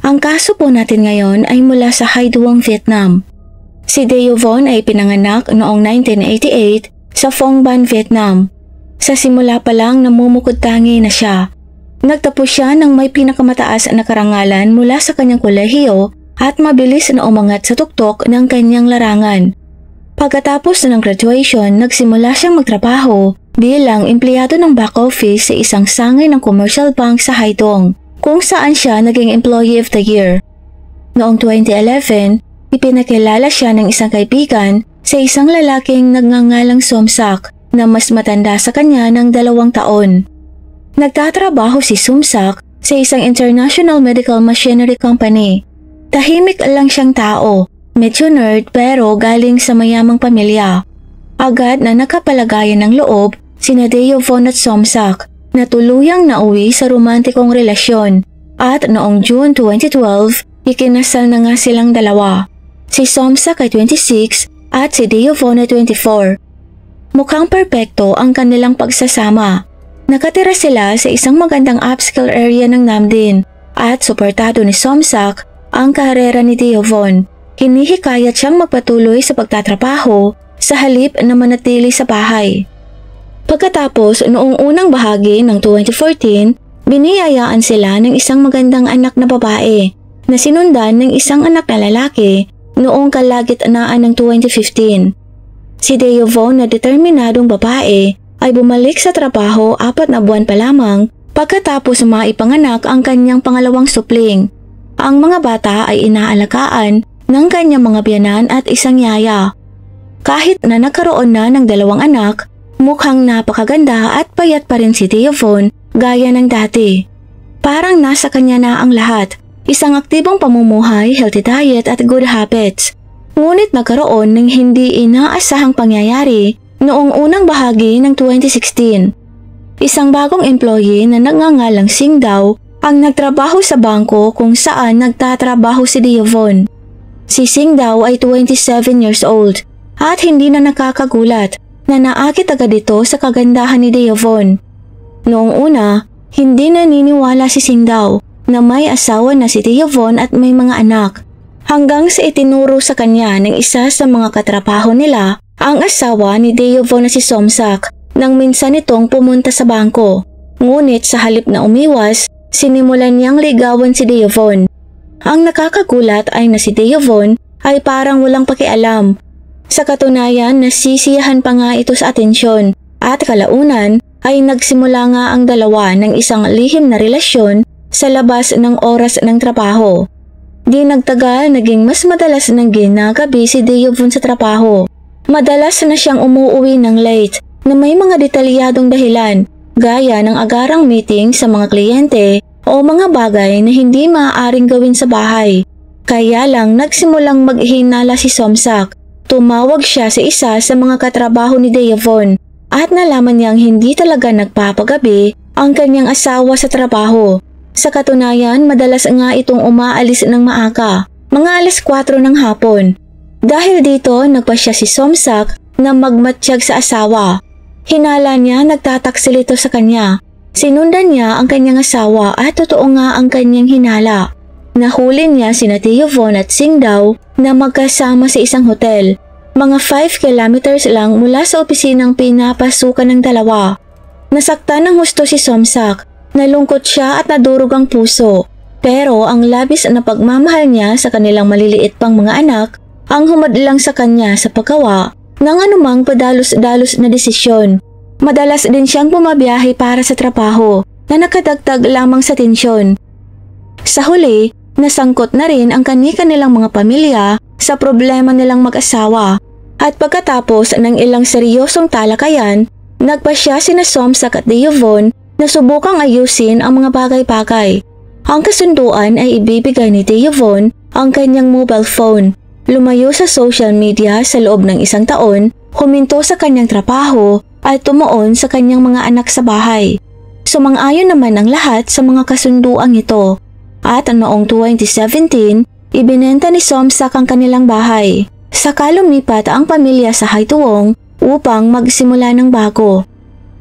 Ang kaso po natin ngayon ay mula sa Haiduong, Vietnam. Si Deo Von ay pinanganak noong 1988 sa Phong Ban, Vietnam. Sa simula pa lang namumukod-tangi na siya. Nagtapos siya ng may pinakamataas na karangalan mula sa kanyang kolehiyo at mabilis na umangat sa tuktok ng kanyang larangan. Pagkatapos ng graduation, nagsimula siyang magtrabaho bilang empleyado ng back office sa isang sangay ng commercial bank sa Haiduong, kung saan siya naging Employee of the Year. Noong 2011, ipinakilala siya ng isang kaibigan sa isang lalaking nagngangalang Somsak na mas matanda sa kanya ng 2 taon. Nagtatrabaho si Somsak sa isang international medical machinery company. Tahimik lang siyang tao, medyo nerd pero galing sa mayamang pamilya. Agad na nakapalagayan ng loob sina Deo Von at Somsak na tuluyang nauwi sa romantikong relasyon at noong June 2012, ikinasal na nga silang dalawa. Si Somsak ay 26 at si Deo Von ay 24. Mukhang perpekto ang kanilang pagsasama. Nakatira sila sa isang magandang upscale area ng Namdin at suportado ni Somsak ang karera ni Deo Von. Hinihikayat siyang magpatuloy sa pagtatrabaho sa halip na manatili sa bahay. Pagkatapos noong unang bahagi ng 2014, biniyayaan sila ng isang magandang anak na babae na sinundan ng isang anak na lalaki noong kalagitnaan ng 2015. Si Deo Von na determinadong babae ay bumalik sa trabaho 4 na buwan pa lamang pagkatapos maipanganak ang kanyang pangalawang supling. Ang mga bata ay inaalagaan ng kanyang mga biyanan at isang yaya. Kahit na nagkaroon na ng 2 anak, mukhang napakaganda at payat pa rin si Deo Von gaya ng dati. Parang nasa kanya na ang lahat, isang aktibong pamumuhay, healthy diet at good habits. Ngunit nagkaroon ng hindi inaasahang pangyayari noong unang bahagi ng 2016. Isang bagong employee na nagngangalang Sing Dao ang nagtrabaho sa bangko kung saan nagtatrabaho si Deo Von. Si Sing Dao ay 27 years old at hindi na nakakagulat na naakit agad ito sa kagandahan ni Deo Von. Noong una, hindi naniniwala si Sing Dao na may asawa na si Deo Von at may mga anak. Hanggang sa itinuro sa kanya ng isa sa mga katrabaho nila ang asawa ni Deo Von na si Somsak nang minsan itong pumunta sa bangko. Ngunit sa halip na umiwas, sinimulan niyang ligawan si Deo Von. Ang nakakagulat ay na si Deo Von ay parang walang pakialam. Sa katunayan, nasisiyahan pa nga ito sa atensyon at kalaunan ay nagsimula nga ang dalawa ng isang lihim na relasyon sa labas ng oras ng trabaho. Di nagtagal, naging mas madalas ng ginagabi si Deo Von sa trabaho. Madalas na siyang umuuwi ng late na may mga detalyadong dahilan gaya ng agarang meeting sa mga kliyente o mga bagay na hindi maaaring gawin sa bahay. Kaya lang nagsimulang maghinala si Somsak. Tumawag siya sa isa sa mga katrabaho ni Deo Von at nalaman niyang hindi talaga nagpapagabi ang kanyang asawa sa trabaho. Sa katunayan, madalas nga itong umaalis ng maaga, mga alas 4 ng hapon. Dahil dito, nagpasya si Somsak na magmatsyag sa asawa. Hinala niya nagtataksil ito sa kanya. Sinundan niya ang kanyang asawa at totoo nga ang kanyang hinala. Nahuli niya sina Deo Von at Sing Dao na magkasama sa isang hotel. Mga 5 kilometers lang mula sa opisinang pinapasukan ng dalawa. Nasaktan ng husto si Somsak. Nalungkot siya at nadurog ang puso. Pero ang labis na pagmamahal niya sa kanilang maliliit pang mga anak ang humadlang sa kanya sa paggawa ng anumang padalos-dalos na desisyon. Madalas din siyang bumabiyahe para sa trabaho na nakadagdag lamang sa tensyon. Sa huli, nasangkot na rin ang kani-kanilang mga pamilya sa problema nilang mag-asawa. At pagkatapos ng ilang seryosong talakayan, nagpasya sina Somsak at Deo Von na subukang ayusin ang mga bagay-bagay. Ang kasunduan ay ibibigay ni Deo Von ang kanyang mobile phone, lumayo sa social media sa loob ng 1 taon, huminto sa kanyang trabaho at tumuon sa kanyang mga anak sa bahay. Sumang-ayon naman ang lahat sa mga kasunduang ito. At noong 2017, ibinenta ni Somsak ang kanilang bahay. Saka lumipat ang pamilya sa Haiduong upang magsimula ng bago.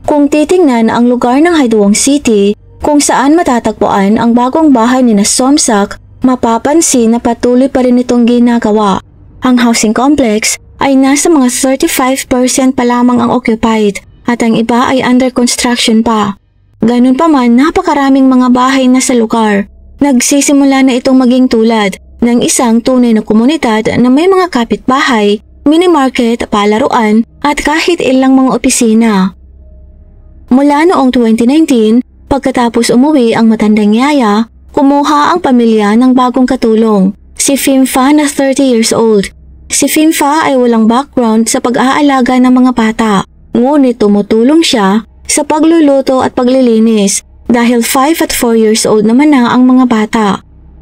Kung titingnan ang lugar ng Haiduong City, kung saan matatagpuan ang bagong bahay ni na Somsak Mapapansin na patuloy pa rin itong ginagawa. Ang housing complex ay nasa mga 35% pa lamang ang occupied at ang iba ay under construction pa. Ganun pa man, napakaraming mga bahay na sa lugar. Nagsisimula na itong maging tulad ng isang tunay na komunidad na may mga kapitbahay, mini-market, palaruan at kahit ilang mga opisina. Mula noong 2019, pagkatapos umuwi ang matandang yaya, kumuha ang pamilya ng bagong katulong, si Fimfa na 30 years old. Si Fimfa ay walang background sa pag-aalaga ng mga bata, ngunit tumutulong siya sa pagluluto at paglilinis dahil 5 at 4 years old naman na ang mga bata.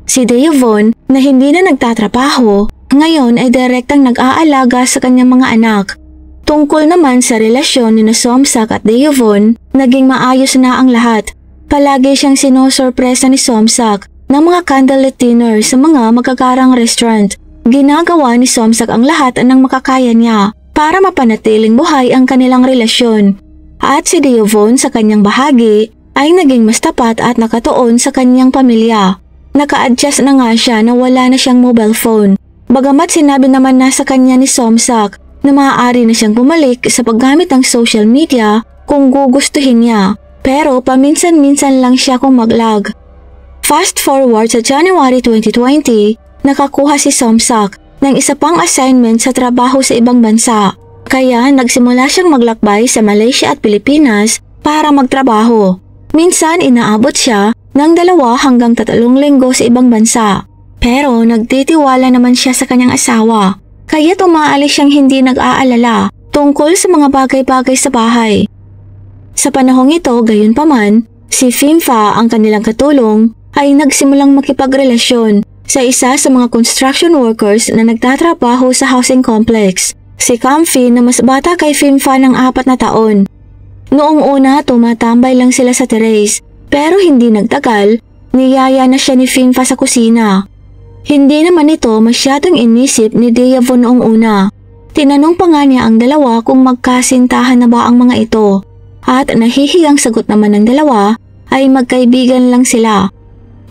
Si Deovon na hindi na nagtatrabaho, ngayon ay direktang nag-aalaga sa kanyang mga anak. Tungkol naman sa relasyon ni Somsak at Deovon, naging maayos na ang lahat. Palagi siyang sinosorpresa ni Somsak ng mga candlelit dinner sa mga magagarang restaurant. Ginagawa ni Somsak ang lahat ng makakaya niya para mapanatiling buhay ang kanilang relasyon. At si Deovon sa kanyang bahagi ay naging mas tapat at nakatuon sa kanyang pamilya. Naka-adjust na nga siya na wala na siyang mobile phone. Bagamat sinabi naman na sa kanya ni Somsak na maaari na siyang bumalik sa paggamit ng social media kung gugustuhin niya. Pero paminsan-minsan lang siya kung mag-log. Fast forward sa January 2020, nakakuha si Somsak ng isa pang assignment sa trabaho sa ibang bansa. Kaya nagsimula siyang maglakbay sa Malaysia at Pilipinas para magtrabaho. Minsan inaabot siya ng 2 hanggang 3 linggo sa ibang bansa. Pero nagtitiwala naman siya sa kanyang asawa, kaya umaalis siyang hindi nag-aalala tungkol sa mga bagay-bagay sa bahay. Sa panahong ito, gayunpaman, si Fimfa, ang kanilang katulong, ay nagsimulang makipagrelasyon sa isa sa mga construction workers na nagtatrabaho sa housing complex, si Comfy na mas bata kay Fimfa ng 4 na taon. Noong una, tumatambay lang sila sa terrace, pero hindi nagtagal, niyaya na siya ni Fimfa sa kusina. Hindi naman ito masyadong inisip ni Deovon noong una. Tinanong pa nga niya ang dalawa kung magkasintahan na ba ang mga ito. At nahihiyang sagot naman ng dalawa ay magkaibigan lang sila.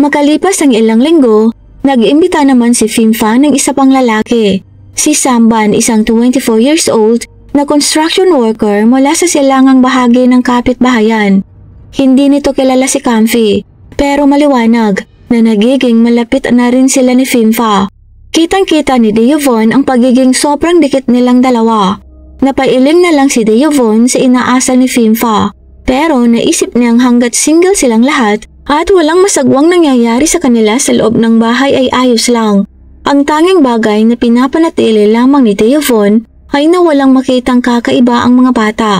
Makalipas ang ilang linggo, nag-imbita naman si Fimfa ng isa pang lalaki. Si Samban, isang 24 years old na construction worker mula sa silangang bahagi ng kapitbahayan. Hindi nito kilala si Comfy, pero maliwanag na nagiging malapit na rin sila ni Fimfa. Kitang-kita ni Deovon ang pagiging sobrang dikit nilang dalawa. Napailing na lang si Deovon sa inaasal ni Fimfa, pero naisip niyang hanggat single silang lahat at walang masagwang nangyayari sa kanila sa loob ng bahay ay ayos lang. Ang tanging bagay na pinapanatili lamang ni Deovon ay na walang makitang kakaiba ang mga bata.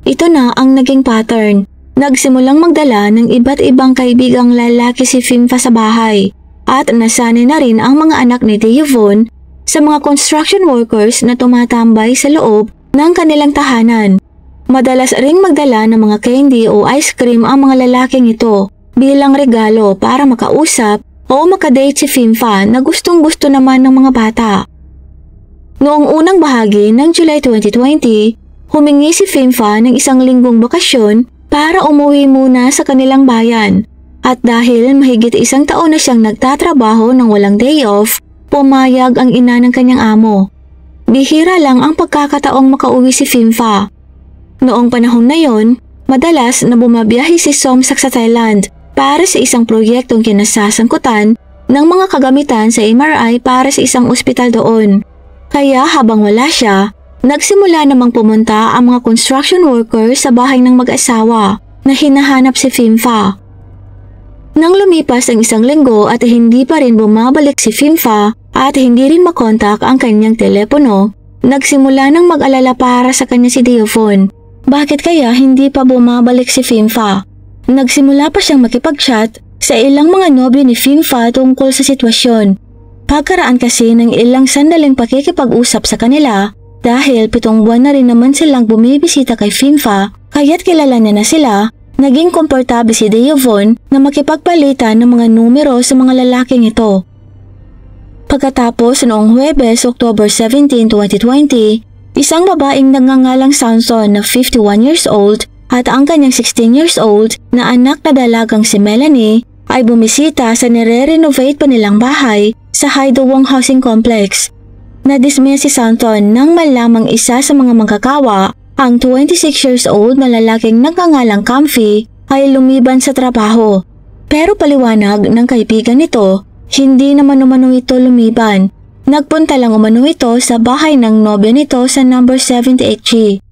Ito na ang naging pattern. Nagsimulang magdala ng iba't ibang kaibigang lalaki si Fimfa sa bahay at nasanay na rin ang mga anak ni Deovon sa mga construction workers na tumatambay sa loob ng kanilang tahanan. Madalas ring magdala ng mga candy o ice cream ang mga lalaking ito bilang regalo para makausap o makadate si Fimfa na gustong-gusto naman ng mga bata. Noong unang bahagi ng July 2020, humingi si Fimfa ng 1 linggong bakasyon para umuwi muna sa kanilang bayan. At dahil mahigit 1 taon na siyang nagtatrabaho ng walang day off, pumayag ang ina ng kanyang amo. Bihira lang ang pagkakataong makauwi si Fimfa. Noong panahon na yon, madalas na bumabiyahe si Somsak sa Thailand para sa isang proyektong kinasasangkutan ng mga kagamitan sa MRI para sa isang ospital doon. Kaya habang wala siya, nagsimula namang pumunta ang mga construction workers sa bahay ng mag-asawa na hinahanap si Fimfa. Nang lumipas ang 1 linggo at hindi pa rin bumabalik si Fimfa at hindi rin makontak ang kanyang telepono, nagsimula ng mag-alala para sa kanya si Deovon. Bakit kaya hindi pa bumabalik si Fimfa? Nagsimula pa siyang makipag-chat sa ilang mga nobyo ni Fimfa tungkol sa sitwasyon. Pagkaraan kasi ng ilang sandaling pakikipag-usap sa kanila, dahil 7 buwan na rin naman silang bumibisita kay Fimfa, kaya't kilala niya na sila, naging komportable si Deovon na makipagpalitan ng mga numero sa mga lalaking ito. Pagkatapos noong Huwebes, October 17, 2020, isang babaeng nagngangalang Samson na 51 years old at ang kanyang 16 years old na anak na dalagang si Melanie ay bumisita sa nire-renovate pa nilang bahay sa Hydowong Housing Complex. Nadismaya si Stanton nang malamang isa sa mga manggagawa, ang 26 years old na lalaking nagngangalang Comfy, ay lumiban sa trabaho. Pero paliwanag ng kaibigan nito, hindi naman umano ito lumiban. Nagpunta lang umano ito sa bahay ng nobya nito sa number 78G.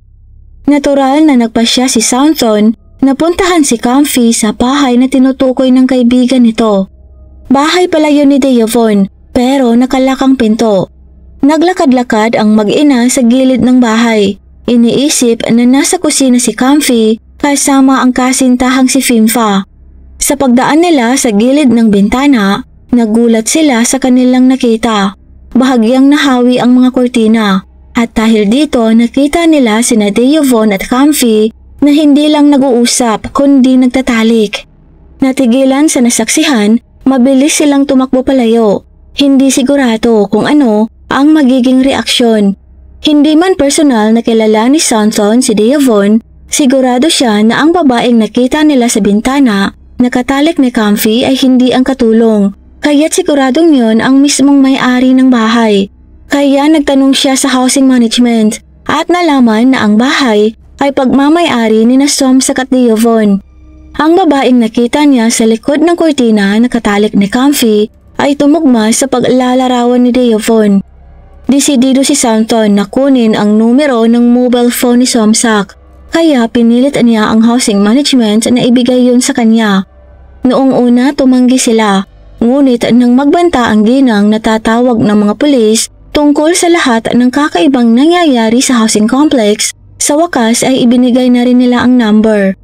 Natural na nagpasya si Stanton na puntahan si Comfy sa bahay na tinutukoy ng kaibigan nito. Bahay pala yun ni Deavon, pero nakalakang pinto. Naglakad-lakad ang mag-ina sa gilid ng bahay. Iniisip na nasa kusina si Comfy kasama ang kasintahang si Fimfa. Sa pagdaan nila sa gilid ng bintana, nagulat sila sa kanilang nakita. Bahagyang nahawi ang mga kurtina at dahil dito nakita nila sina Deavon at Comfy na hindi lang nag-uusap kundi nagtatalik. Natigilan sa nasaksihan, mabilis silang tumakbo palayo. Hindi sigurado kung ano ang magiging reaksyon. Hindi man personal na kilala ni Stanton si Deavon, sigurado siya na ang babaeng nakita nila sa bintana nakatalik ni Comfy ay hindi ang katulong, kaya't siguradong yon ang mismong may-ari ng bahay. Kaya nagtanong siya sa housing management at nalaman na ang bahay ay pagmamay-ari ni Somsak at Deavon. Ang babaeng nakita niya sa likod ng kurtina nakatalik ni Comfy ay tumugma sa paglalarawan ni Deavon. Desidido si Stanton na kunin ang numero ng mobile phone ni Somsak, kaya pinilit niya ang housing management na ibigay yun sa kanya. Noong una tumanggi sila, ngunit nang magbanta ang ginang natatawag ng mga pulis tungkol sa lahat ng kakaibang nangyayari sa housing complex, sa wakas ay ibinigay na rin nila ang number.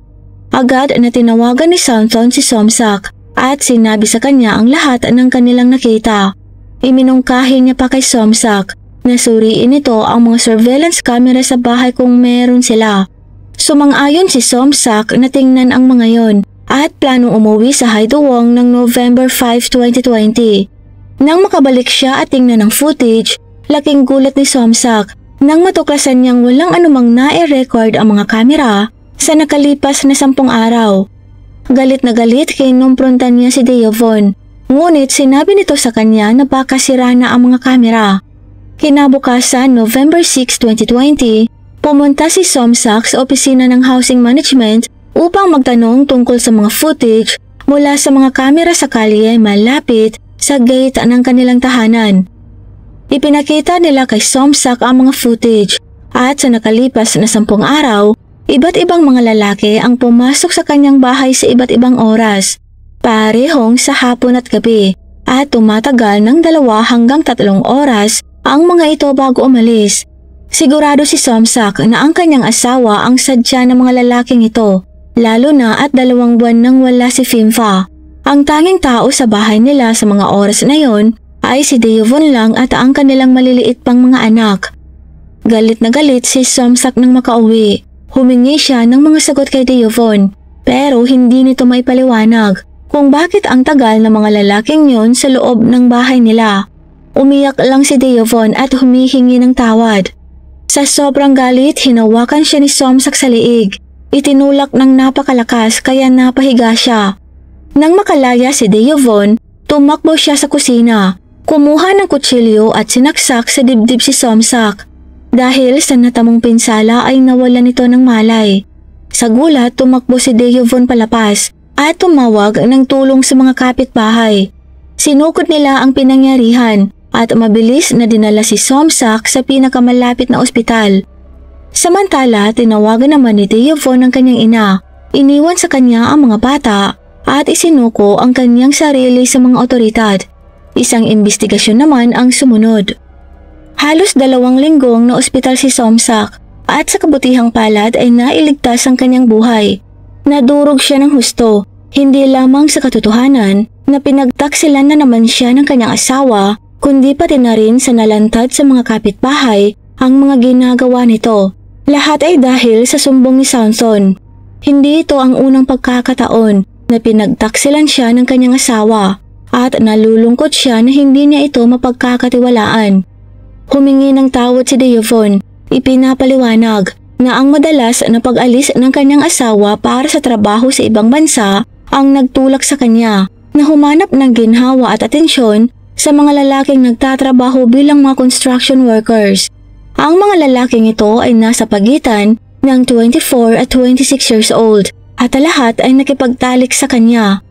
Agad na tinawagan ni Stanton si Somsak at sinabi sa kanya ang lahat ng kanilang nakita. Iminungkahi niya pa kay Somsak na suriin ito ang mga surveillance camera sa bahay kung meron sila. Sumang-ayon si Somsak na tingnan ang mga yon at planong umuwi sa Hydowong ng November 5, 2020. Nang makabalik siya at tingnan ang footage, laking gulat ni Somsak nang matuklasan niyang walang anumang na-record ang mga kamera sa nakalipas na 10 araw. Galit na galit kinumprontan niya si Deavon, ngunit sinabi nito sa kanya na baka sira na ang mga kamera. Kinabukasan, November 6, 2020, pumunta si Somsak sa opisina ng housing management upang magtanong tungkol sa mga footage mula sa mga kamera sa kalye malapit sa gate ng kanilang tahanan. Ipinakita nila kay Somsak ang mga footage at sa nakalipas na 10 araw, iba't ibang mga lalaki ang pumasok sa kanyang bahay sa iba't ibang oras, parehong sa hapon at gabi, at tumatagal ng 2 hanggang 3 oras ang mga ito bago umalis. Sigurado si Somsak na ang kanyang asawa ang sadya ng mga lalaking ito, lalo na at 2 buwan nang wala si Fimfa. Ang tanging tao sa bahay nila sa mga oras na yon ay si Deavon lang at ang kanilang maliliit pang mga anak. Galit na galit si Somsak nang makauwi. Humingi siya ng mga sagot kay Deavon, pero hindi nito maipaliwanag kung bakit ang tagal ng mga lalaking yon sa loob ng bahay nila. Umiyak lang si Deavon at humihingi ng tawad. Sa sobrang galit, hinawakan siya ni Somsak sa liig. Itinulak ng napakalakas kaya napahiga siya. Nang makalaya si Deavon, tumakbo siya sa kusina. Kumuha ng kutsilyo at sinaksak sa dibdib si Somsak. Dahil sa natamong pinsala ay nawalan nito ng malay. Sa gulat, tumakbo si Deavon palapas at tumawag ng tulong sa mga kapitbahay. Sinukot nila ang pinangyarihan at mabilis na dinala si Somsak sa pinakamalapit na ospital. Samantala, tinawagan naman ni Deavon ang kanyang ina. Iniwan sa kanya ang mga bata at isinuko ang kanyang sarili sa mga otoridad. Isang imbestigasyon naman ang sumunod. Halos 2 linggong na ospital si Somsak at sa kabutihang palad ay nailigtas ang kanyang buhay. Nadurog siya ng husto, hindi lamang sa katotohanan na pinagtaksilan na naman siya ng kanyang asawa, kundi pati na rin sa nalantad sa mga kapitbahay ang mga ginagawa nito. Lahat ay dahil sa sumbong ni Samson. Hindi ito ang unang pagkakataon na pinagtaksilan siya ng kanyang asawa at nalulungkot siya na hindi niya ito mapagkakatiwalaan. Humingi ng tawad si Deavon, ipinapaliwanag na ang madalas na pag-alis ng kanyang asawa para sa trabaho sa ibang bansa ang nagtulak sa kanya na humanap ng ginhawa at atensyon sa mga lalaking nagtatrabaho bilang mga construction workers. Ang mga lalaking ito ay nasa pagitan ng 24 at 26 years old at lahat ay nakipagtalik sa kanya.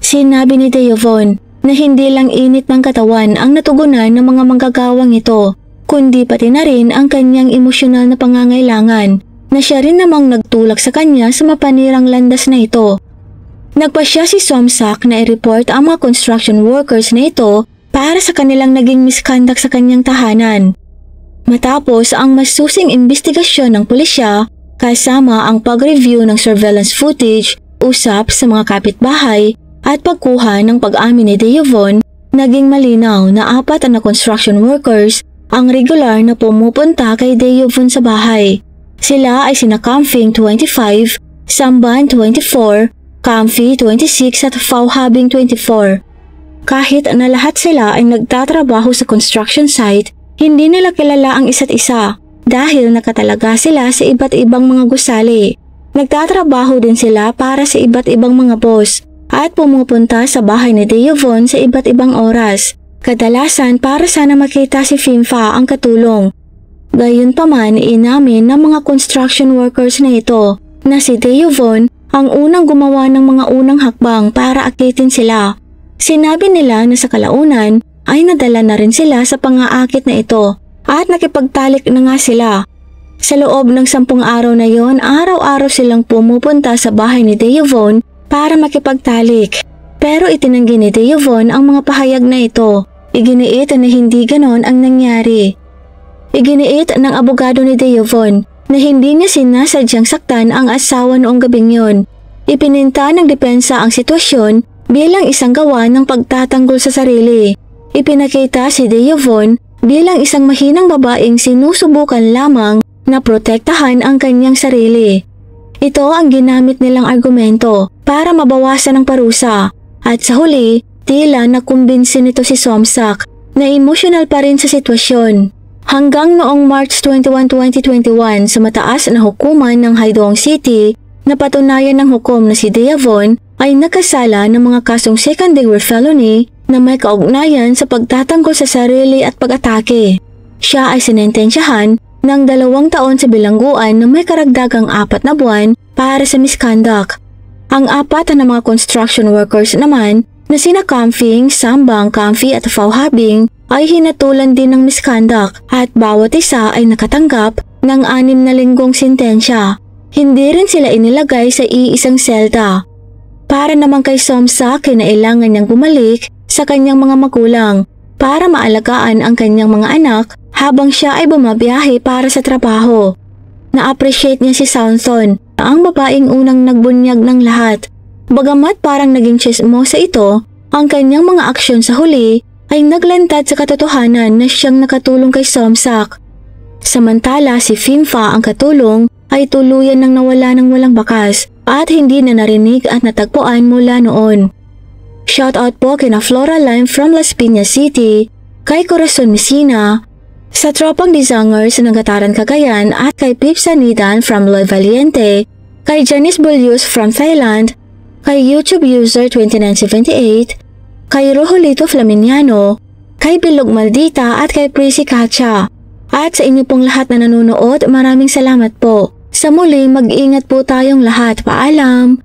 Sinabi ni Deovon na hindi lang init ng katawan ang natugunan ng mga manggagawang ito, kundi pati na rin ang kanyang emosyonal na pangangailangan na siya rin namang nagtulak sa kanya sa mapanirang landas na ito. Nagpasya si Somsak na i-report ang mga construction workers na ito para sa kanilang naging misconduct sa kanyang tahanan. Matapos ang masusing investigasyon ng pulisya kasama ang pag-review ng surveillance footage, usap sa mga kapitbahay at pagkuha ng pag-amin ni Deovon, naging malinaw na 4 na construction workers ang regular na pumupunta kay Deovon sa bahay. Sila ay sina Camping 25, Samban 24, Comfy 26 at Fauhabing 24. Kahit na lahat sila ay nagtatrabaho sa construction site, hindi nila kilala ang isa't isa dahil nakatalaga sila sa iba't ibang mga gusali. Nagtatrabaho din sila para sa iba't ibang mga boss at pumupunta sa bahay ni Deovon sa iba't ibang oras, kadalasan para sana makita si Fimfa ang katulong. Gayunpaman, inamin ng mga construction workers na ito na si Deovon ang unang gumawa ng mga unang hakbang para akitin sila. Sinabi nila na sa kalaunan ay nadala na rin sila sa pangaakit na ito at nakipagtalik na nga sila. Sa loob ng 10 araw na yon, araw-araw silang pumupunta sa bahay ni Deovon para makipagtalik. Pero itinanggi ni Deovon ang mga pahayag na ito. Iginiit na hindi ganon ang nangyari. Iginiit ng abogado ni Deovon na hindi niya sinasadyang saktan ang asawa noong gabing yon. Ipininta ng depensa ang sitwasyon bilang isang gawa ng pagtatanggol sa sarili. Ipinakita si Deovon bilang isang mahinang babaeng sinusubukan lamang na protektahan ang kanyang sarili. Ito ang ginamit nilang argumento para mabawasan ang parusa at sa huli, tila nakumbinsin nito si Somsak na emosyonal pa rin sa sitwasyon. Hanggang noong March 21, 2021 sa mataas na hukuman ng Haidong City, napatunayan ng hukom na si Deovon ay nakasala ng mga kasong second-degree felony na may kaugnayan sa pagtatanggol sa sarili at pag-atake. Siya ay sinentensyahan ng 2 taon sa bilangguan na may karagdagang 4 na buwan para sa misconduct. Ang 4 na mga construction workers naman na sina Camping, Sambang, Comfy at Fauhabing ay hinatulan din ng misconduct at bawat isa ay nakatanggap ng 6 na linggong sentensya. Hindi rin sila inilagay sa iisang selda. Para naman kay Somsak, kinailangan niyang bumalik sa kanyang mga magulang para maalagaan ang kanyang mga anak habang siya ay bumabiyahe para sa trabaho. Na-appreciate niya si Soundson, ang babaeng unang nagbunyag ng lahat. Bagamat parang naging chismosa ito, ang kanyang mga aksyon sa huli ay naglantad sa katotohanan na siyang nakatulong kay Somsak. Samantala si Fimfa ang katulong ay tuluyan nang nawala ng walang bakas at hindi na narinig at natagpuan mula noon. Shoutout po kina Flora Lime from Las Piñas City, kay Corazon Messina, sa tropang designers ng Gataran Cagayan at kay Pip Sanidan from Loy Valiente, kay Janice Bulius from Thailand, kay YouTube user 2978, kay Roholito Flaminiano, kay Bilog Maldita at kay Prissy Kacha. At sa inyo pong lahat na nanonood, maraming salamat po. Sa muli, mag-ingat po tayong lahat. Paalam!